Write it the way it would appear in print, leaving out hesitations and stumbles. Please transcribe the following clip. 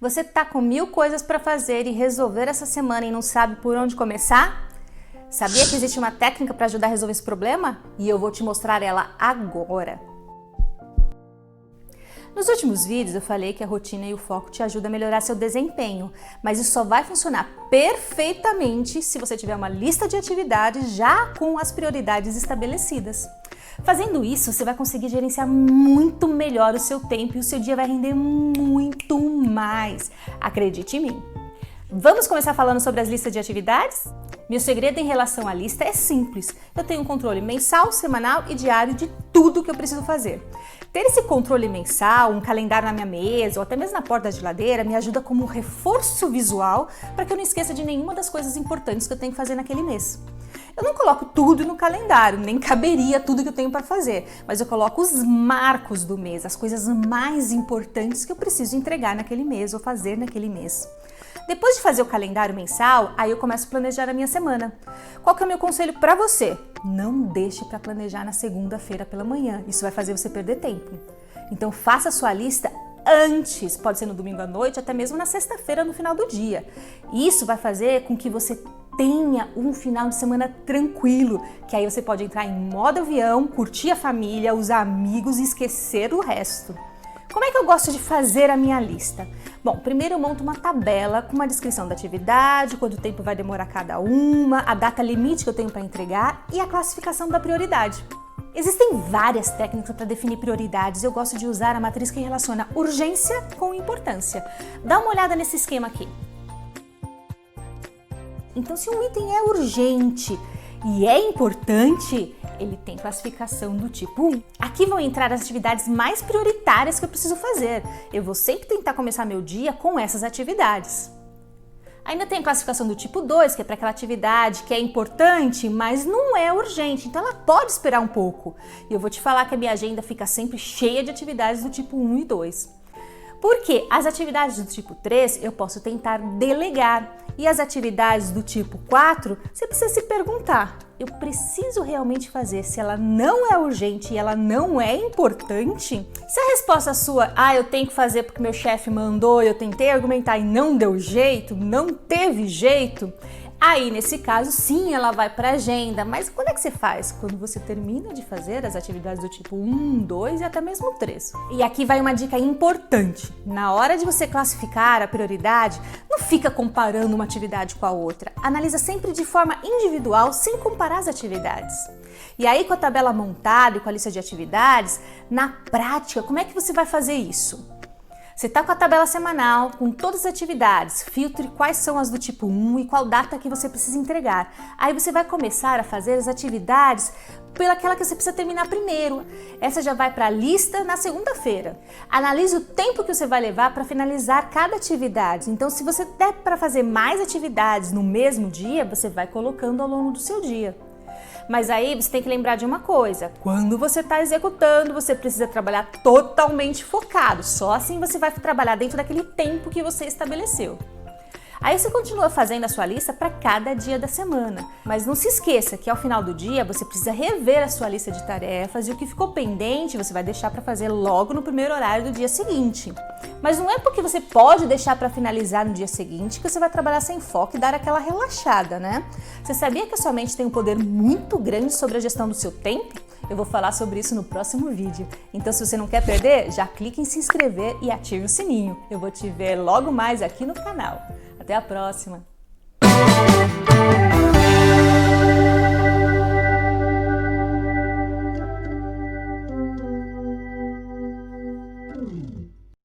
Você tá com 1000 coisas para fazer e resolver essa semana e não sabe por onde começar? Sabia que existe uma técnica para ajudar a resolver esse problema? E eu vou te mostrar ela agora. Nos últimos vídeos eu falei que a rotina e o foco te ajudam a melhorar seu desempenho, mas isso só vai funcionar perfeitamente se você tiver uma lista de atividades já com as prioridades estabelecidas. Fazendo isso, você vai conseguir gerenciar muito melhor o seu tempo e o seu dia vai render muito mais. Acredite em mim. Vamos começar falando sobre as listas de atividades? Meu segredo em relação à lista é simples. Eu tenho um controle mensal, semanal e diário de tudo que eu preciso fazer. Ter esse controle mensal, um calendário na minha mesa ou até mesmo na porta da geladeira me ajuda como um reforço visual para que eu não esqueça de nenhuma das coisas importantes que eu tenho que fazer naquele mês. Eu não coloco tudo no calendário, nem caberia tudo que eu tenho para fazer, mas eu coloco os marcos do mês, as coisas mais importantes que eu preciso entregar naquele mês ou fazer naquele mês. Depois de fazer o calendário mensal, aí eu começo a planejar a minha semana. Qual que é o meu conselho para você? Não deixe para planejar na segunda-feira pela manhã, isso vai fazer você perder tempo. Então faça a sua lista antes, pode ser no domingo à noite, até mesmo na sexta-feira no final do dia. Isso vai fazer com que você tenha um final de semana tranquilo, que aí você pode entrar em modo avião, curtir a família, os amigos e esquecer o resto. Como é que eu gosto de fazer a minha lista? Bom, primeiro eu monto uma tabela com uma descrição da atividade, quanto tempo vai demorar cada uma, a data limite que eu tenho para entregar e a classificação da prioridade. Existem várias técnicas para definir prioridades. Eu gosto de usar a matriz que relaciona urgência com importância. Dá uma olhada nesse esquema aqui. Então, se um item é urgente e é importante, ele tem classificação do tipo 1. Aqui vão entrar as atividades mais prioritárias que eu preciso fazer. Eu vou sempre tentar começar meu dia com essas atividades. Ainda tem a classificação do tipo 2, que é para aquela atividade que é importante, mas não é urgente, então ela pode esperar um pouco. E eu vou te falar que a minha agenda fica sempre cheia de atividades do tipo 1 e 2. Porque as atividades do tipo 3 eu posso tentar delegar e as atividades do tipo 4 você precisa se perguntar, eu preciso realmente fazer se ela não é urgente e ela não é importante? Se a resposta sua, eu tenho que fazer porque meu chefe mandou, eu tentei argumentar e não deu jeito, não teve jeito, aí nesse caso sim ela vai para a agenda, mas quando é que você faz? Quando você termina de fazer as atividades do tipo 1, 2 e até mesmo 3. E aqui vai uma dica importante, na hora de você classificar a prioridade, não fica comparando uma atividade com a outra, analisa sempre de forma individual sem comparar as atividades. E aí com a tabela montada e com a lista de atividades, na prática, como é que você vai fazer isso? Você está com a tabela semanal, com todas as atividades, filtre quais são as do tipo 1 e qual data que você precisa entregar. Aí você vai começar a fazer as atividades pelaquela que você precisa terminar primeiro. Essa já vai para a lista na segunda-feira. Analise o tempo que você vai levar para finalizar cada atividade. Então, se você der para fazer mais atividades no mesmo dia, você vai colocando ao longo do seu dia. Mas aí você tem que lembrar de uma coisa, quando você está executando, você precisa trabalhar totalmente focado, só assim você vai trabalhar dentro daquele tempo que você estabeleceu. Aí você continua fazendo a sua lista para cada dia da semana, mas não se esqueça que ao final do dia você precisa rever a sua lista de tarefas e o que ficou pendente você vai deixar para fazer logo no primeiro horário do dia seguinte. Mas não é porque você pode deixar para finalizar no dia seguinte que você vai trabalhar sem foco e dar aquela relaxada, né? Você sabia que a sua mente tem um poder muito grande sobre a gestão do seu tempo? Eu vou falar sobre isso no próximo vídeo. Então, se você não quer perder, já clique em se inscrever e ative o sininho. Eu vou te ver logo mais aqui no canal. Até a próxima!